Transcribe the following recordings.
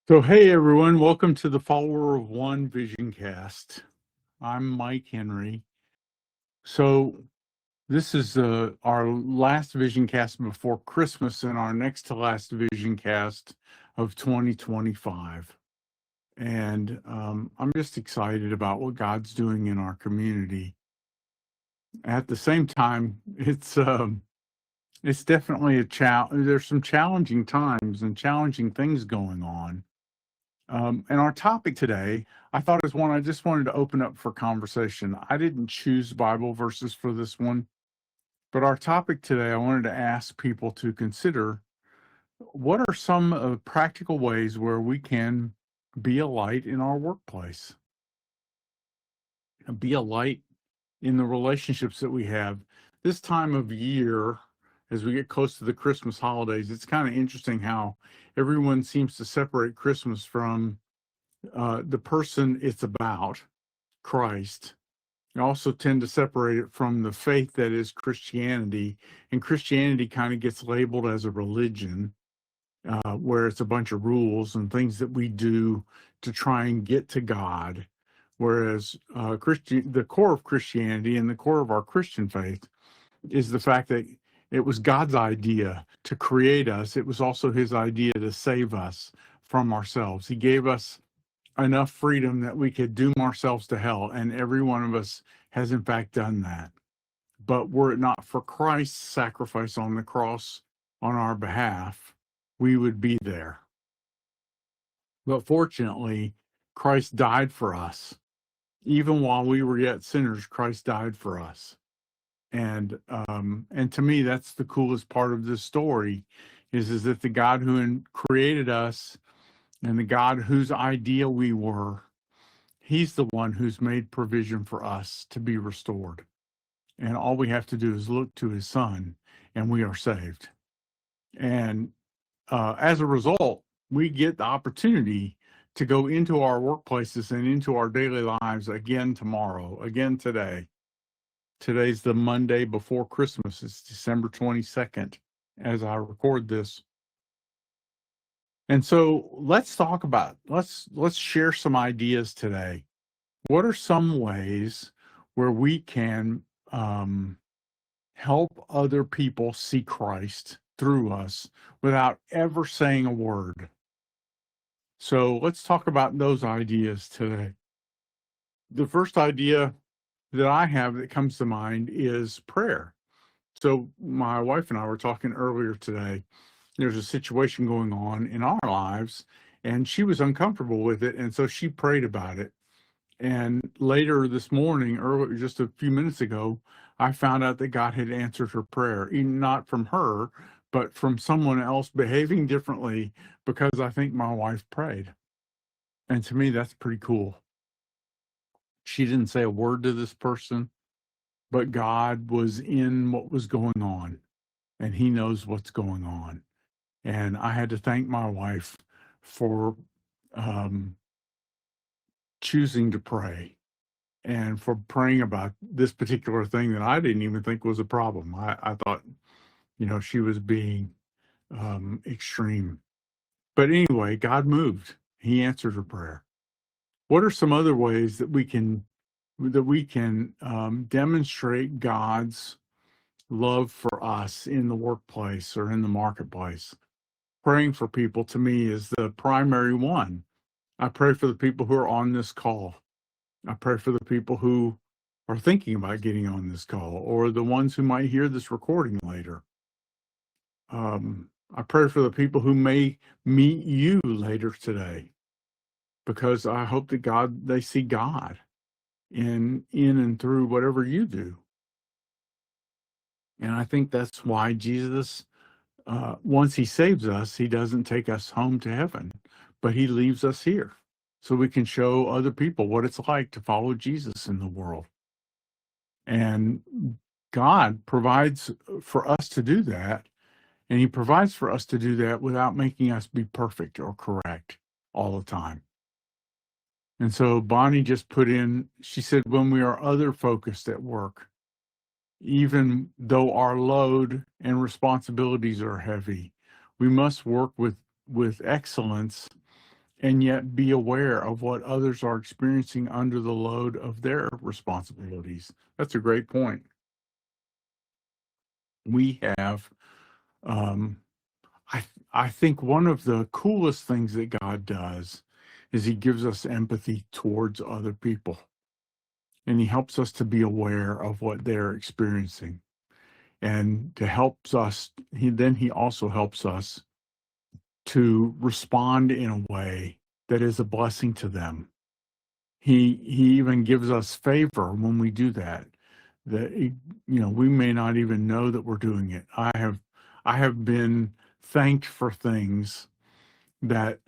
So, hey everyone, welcome to the Follower of One Vision Cast. I'm Mike Henry. So, this is our last Vision Cast before Christmas and our next to last Vision Cast of 2025. And I'm just excited about what God's doing in our community. At the same time, it's definitely a challenge. There's some challenging times and challenging things going on. And our topic today, I thought is one I just wanted to open up for conversation. I didn't choose Bible verses for this one, but our topic today, I wanted to ask people to consider what are some practical ways where we can be a light in our workplace, be a light in the relationships that we have. This time of year, as we get close to the Christmas holidays, it's kind of interesting how everyone seems to separate Christmas from the person it's about, Christ. You also tend to separate it from the faith that is Christianity. And Christianity kind of gets labeled as a religion, where it's a bunch of rules and things that we do to try and get to God. Whereas the core of Christianity and the core of our Christian faith is the fact that it was God's idea to create us. It was also his idea to save us from ourselves. He gave us enough freedom that we could doom ourselves to hell. And every one of us has, in fact, done that. But were it not for Christ's sacrifice on the cross on our behalf, we would be there. But fortunately, Christ died for us. Even while we were yet sinners, Christ died for us. And to me, that's the coolest part of this story is that the God who created us and the God whose idea we were, he's the one who's made provision for us to be restored. And all we have to do is look to his son and we are saved. And as a result, we get the opportunity to go into our workplaces and into our daily lives again tomorrow, again today. Today's the Monday before Christmas. It's December 22nd as I record this. And so let's share some ideas today. What are some ways where we can help other people see Christ through us without ever saying a word? So let's talk about those ideas today. The first idea that I have that comes to mind is prayer. So my wife and I were talking earlier today. There's a situation going on in our lives, and she was uncomfortable with it, and so she prayed about it. And later this morning, earlier, just a few minutes ago, I found out that God had answered her prayer, even not from her, but from someone else behaving differently because I think my wife prayed. And to me, that's pretty cool. She didn't say a word to this person, but God was in what was going on, and he knows what's going on. And I had to thank my wife for choosing to pray and for praying about this particular thing that I didn't even think was a problem. I thought, she was being extreme. But anyway, God moved. He answered her prayer. What are some other ways that we can demonstrate God's love for us in the workplace or in the marketplace? Praying for people to me is the primary one. I pray for the people who are on this call. I pray for the people who are thinking about getting on this call or the ones who might hear this recording later. I pray for the people who may meet you later today because I hope that they see God in and through whatever you do. And I think that's why Jesus, once he saves us, he doesn't take us home to heaven, but he leaves us here so we can show other people what it's like to follow Jesus in the world. And God provides for us to do that. And he provides for us to do that without making us be perfect or correct all the time. And so Bonnie just put in, she said, when we are other focused at work, even though our load and responsibilities are heavy, we must work with excellence and yet be aware of what others are experiencing under the load of their responsibilities. That's a great point. We have, um, I think one of the coolest things that God does is he gives us empathy towards other people, and he helps us to be aware of what they're experiencing, and to helps us. He also helps us to respond in a way that is a blessing to them. He even gives us favor when we do that. We may not even know that we're doing it. I have been thanked for things that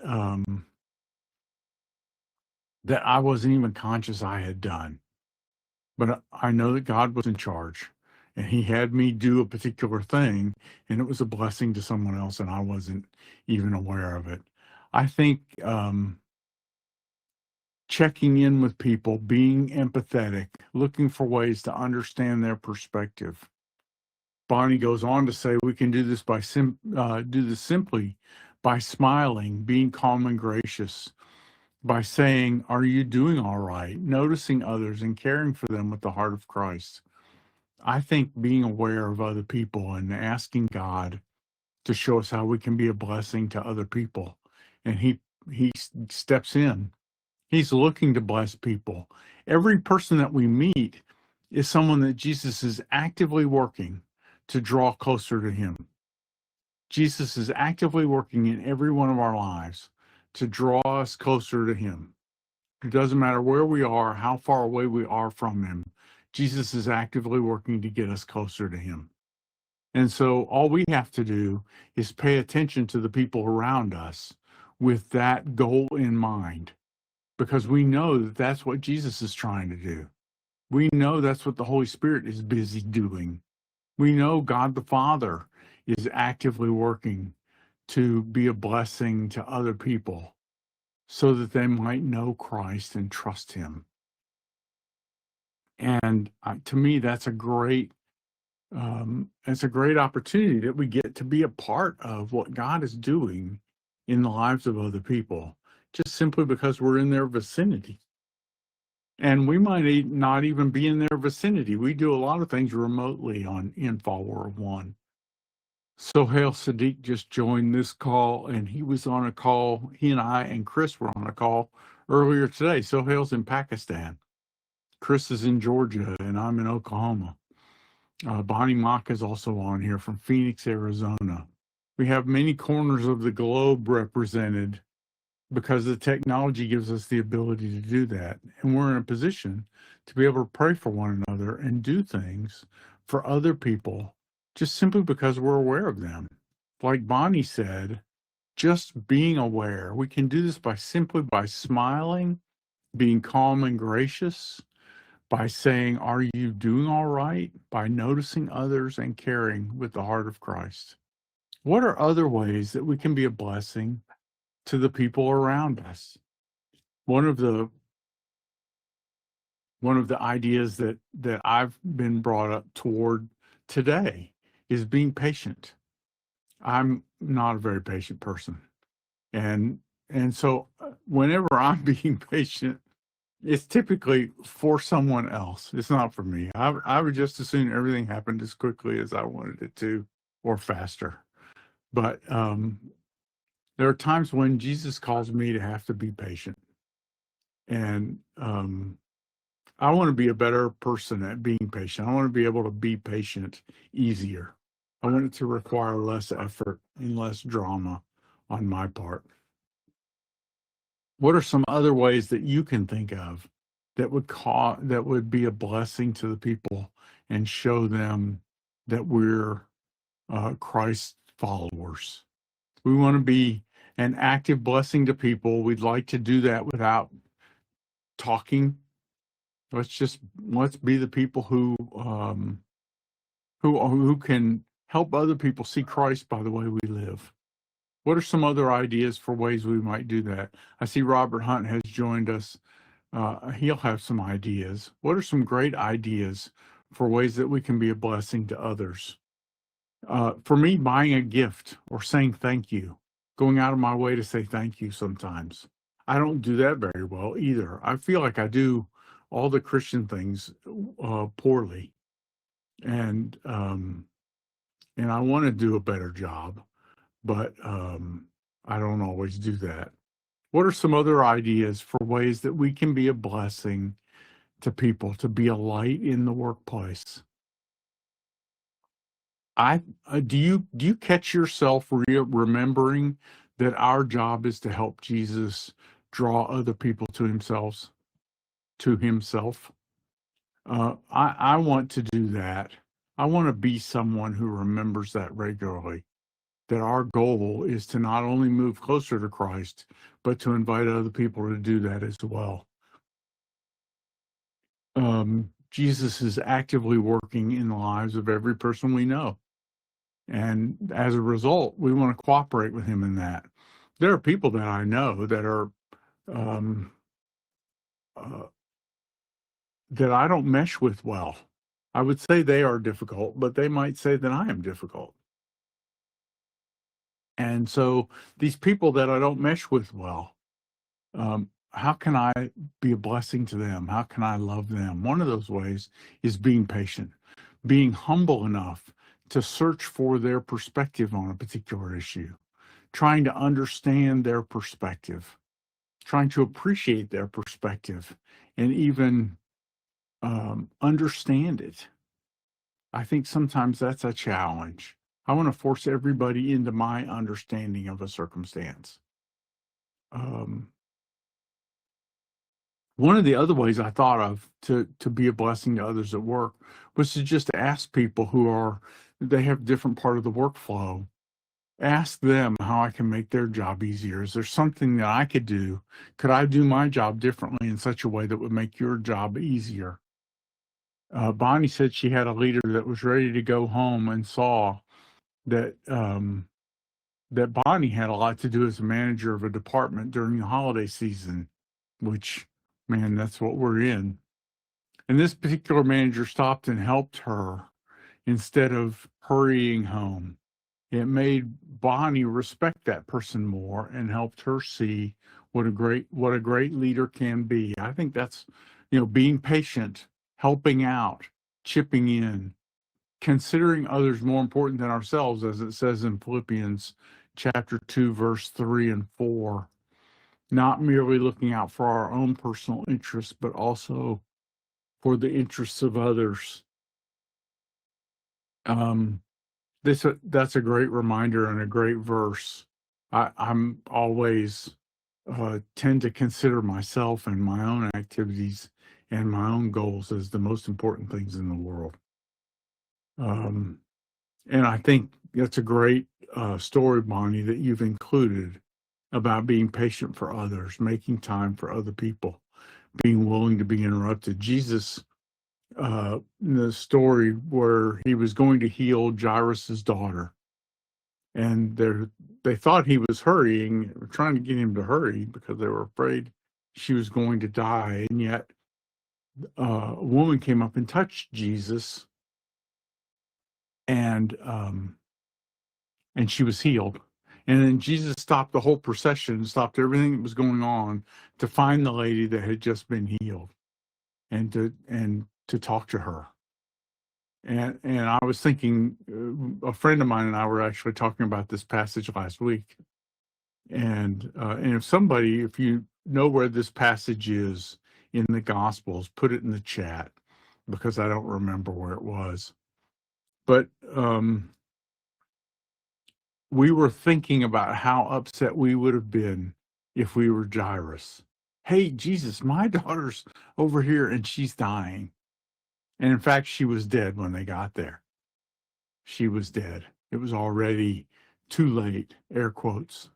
that I wasn't even conscious I had done. But I know that God was in charge, and he had me do a particular thing, and it was a blessing to someone else, and I wasn't even aware of it. I think checking in with people, being empathetic, looking for ways to understand their perspective. Bonnie goes on to say we can do this simply by smiling, being calm and gracious, by saying, "Are you doing all right?" Noticing others and caring for them with the heart of Christ. I think being aware of other people and asking God to show us how we can be a blessing to other people, and he steps in. He's looking to bless people. Every person that we meet is someone that Jesus is actively working to draw closer to him. Jesus is actively working in every one of our lives to draw us closer to him. It doesn't matter where we are, how far away we are from him. Jesus is actively working to get us closer to him. And so all we have to do is pay attention to the people around us with that goal in mind, because we know that that's what Jesus is trying to do. We know that's what the Holy Spirit is busy doing. We know God the Father is actively working to be a blessing to other people so that they might know Christ and trust him. And to me, that's a great opportunity that we get to be a part of what God is doing in the lives of other people, just simply because we're in their vicinity. And we might not even be in their vicinity. We do a lot of things remotely in Fall World One. Sohail Sadiq just joined this call, and he was on a call. He and I and Chris were on a call earlier today. Sohail's in Pakistan. Chris is in Georgia, and I'm in Oklahoma. Bonnie Mock is also on here from Phoenix, Arizona. We have many corners of the globe represented because the technology gives us the ability to do that. And we're in a position to be able to pray for one another and do things for other people just simply because we're aware of them. Like Bonnie said, just being aware. We can do this simply by smiling, being calm and gracious, by saying, "Are you doing all right?" By noticing others and caring with the heart of Christ. What are other ways that we can be a blessing to the people around us? One of the ideas that I've been brought up toward today is being patient. I'm not a very patient person. And so whenever I'm being patient, it's typically for someone else. It's not for me. I would just as soon everything happened as quickly as I wanted it to, or faster. But there are times when Jesus calls me to have to be patient. And I want to be a better person at being patient. I want to be able to be patient easier. I want it to require less effort and less drama on my part. What are some other ways that you can think of that would be a blessing to the people and show them that we're Christ followers? We want to be an active blessing to people. We'd like to do that without talking. Let's be the people who can help other people see Christ by the way we live. What are some other ideas for ways we might do that? I see Robert Hunt has joined us. He'll have some ideas. What are some great ideas for ways that we can be a blessing to others? For me, buying a gift or saying thank you, going out of my way to say thank you sometimes. I don't do that very well either. I feel like I do all the Christian things poorly, and I want to do a better job, but I don't always do that. What are some other ideas for ways that we can be a blessing to people, to be a light in the workplace? I do you catch yourself remembering that our job is to help Jesus draw other people to himself? I want to do that. I want to be someone who remembers that regularly. That our goal is to not only move closer to Christ, but to invite other people to do that as well. Jesus is actively working in the lives of every person we know. And as a result, we want to cooperate with him in that. There are people that I know that are um, uh, that I don't mesh with well. I would say they are difficult, but they might say that I am difficult. And so these people that I don't mesh with well, how can I be a blessing to them? How can I love them? One of those ways is being patient, being humble enough to search for their perspective on a particular issue, trying to understand their perspective, trying to appreciate their perspective, and even understand it. I think sometimes that's a challenge. I want to force everybody into my understanding of a circumstance. Um, One of the other ways I thought of to be a blessing to others at work was to just ask people they have different part of the workflow. Ask them how I can make their job easier. Is there something that I could do? Could I do my job differently in such a way that would make your job easier? Bonnie said she had a leader that was ready to go home and saw that that Bonnie had a lot to do as a manager of a department during the holiday season, which, man, that's what we're in. And this particular manager stopped and helped her instead of hurrying home. It made Bonnie respect that person more and helped her see what a great leader can be. I think that's, being patient, helping out, chipping in, considering others more important than ourselves, as it says in Philippians chapter 2, verse 3 and 4. Not merely looking out for our own personal interests, but also for the interests of others. Um, that's a great reminder and a great verse. I'm always tend to consider myself and my own activities and my own goals as the most important things in the world. Um, and I think that's a great story, Bonnie, that you've included about being patient for others, making time for other people, being willing to be interrupted. Jesus, in the story where he was going to heal Jairus's daughter, and they thought he was hurrying, trying to get him to hurry because they were afraid she was going to die, and yet a woman came up and touched Jesus, and she was healed. And then Jesus stopped the whole procession, stopped everything that was going on to find the lady that had just been healed, and to talk to her. And I was thinking, a friend of mine and I were actually talking about this passage last week. And if you know where this passage is in the Gospels, put it in the chat, because I don't remember where it was. But we were thinking about how upset we would have been if we were Jairus. Hey, Jesus, my daughter's over here and she's dying. And in fact, she was dead when they got there. She was dead. It was already too late, air quotes.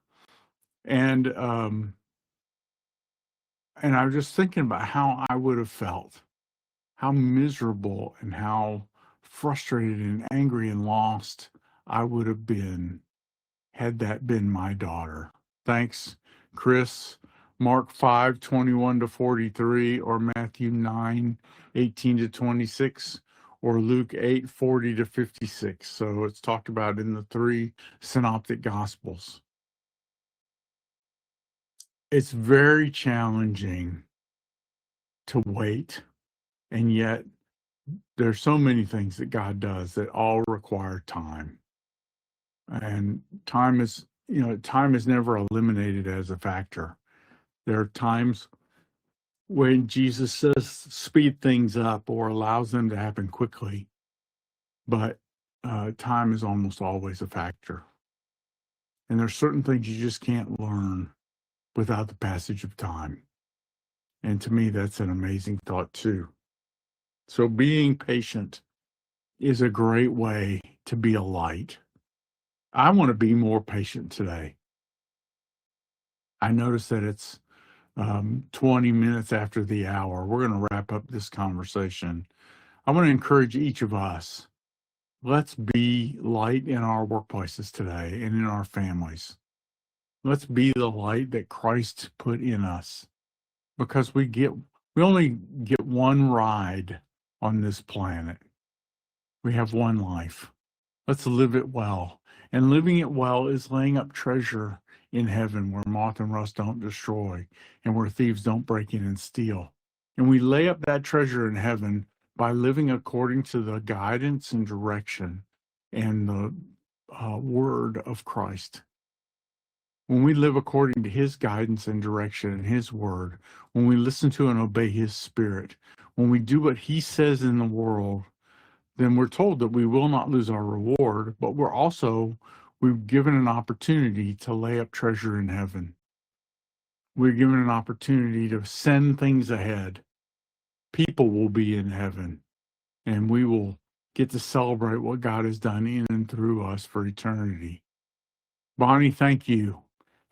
And I was just thinking about how I would have felt, how miserable and how frustrated and angry and lost I would have been had that been my daughter. Thanks, Chris. Mark 5:21-43, or Matthew 9:18-26, or Luke 8:40-56. So it's talked about in the three synoptic gospels. It's very challenging to wait, and yet there's so many things that God does that all require time. And time is never eliminated as a factor. There are times when Jesus says speed things up or allows them to happen quickly, but time is almost always a factor. And there's certain things you just can't learn without the passage of time. And to me, that's an amazing thought too. So being patient is a great way to be a light. I want to be more patient today. I notice that it's 20 minutes after the hour. We're going to wrap up this conversation. I want to encourage each of us. Let's be light in our workplaces today and in our families. Let's be the light that Christ put in us, because we only get one ride on this planet. We have one life. Let's live it well. And living it well is laying up treasure in heaven where moth and rust don't destroy and where thieves don't break in and steal. And we lay up that treasure in heaven by living according to the guidance and direction and the word of Christ. When we live according to his guidance and direction and his word, when we listen to and obey his spirit, when we do what he says in the world, then we're told that we will not lose our reward, but we're given an opportunity to lay up treasure in heaven. We're given an opportunity to send things ahead. People will be in heaven, and we will get to celebrate what God has done in and through us for eternity. Bonnie, thank you.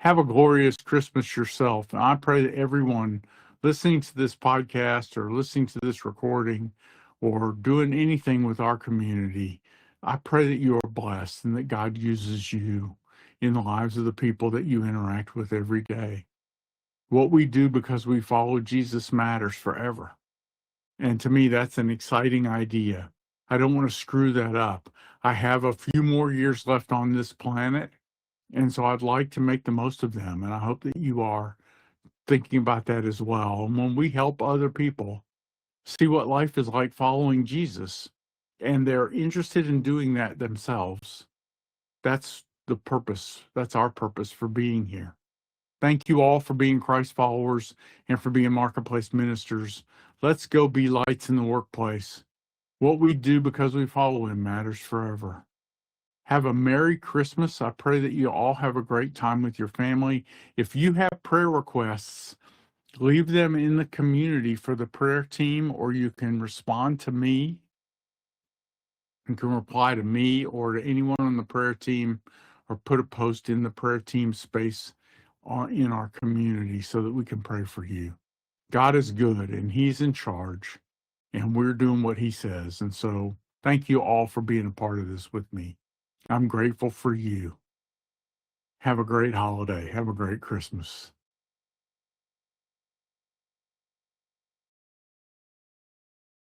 Have a glorious Christmas yourself. And I pray that everyone listening to this podcast or listening to this recording or doing anything with our community, I pray that you are blessed and that God uses you in the lives of the people that you interact with every day. What we do because we follow Jesus matters forever. And to me, that's an exciting idea. I don't want to screw that up. I have a few more years left on this planet, and so I'd like to make the most of them. And I hope that you are thinking about that as well. And when we help other people see what life is like following Jesus, and they're interested in doing that themselves, that's the purpose. That's our purpose for being here. Thank you all for being Christ followers and for being marketplace ministers. Let's go be lights in the workplace. What we do because we follow him matters forever. Have a Merry Christmas. I pray that you all have a great time with your family. If you have prayer requests, leave them in the community for the prayer team, or you can respond to me. You can reply to me or to anyone on the prayer team, or put a post in the prayer team space in our community so that we can pray for you. God is good and he's in charge, and we're doing what he says. And so thank you all for being a part of this with me. I'm grateful for you. Have a great holiday. Have a great Christmas.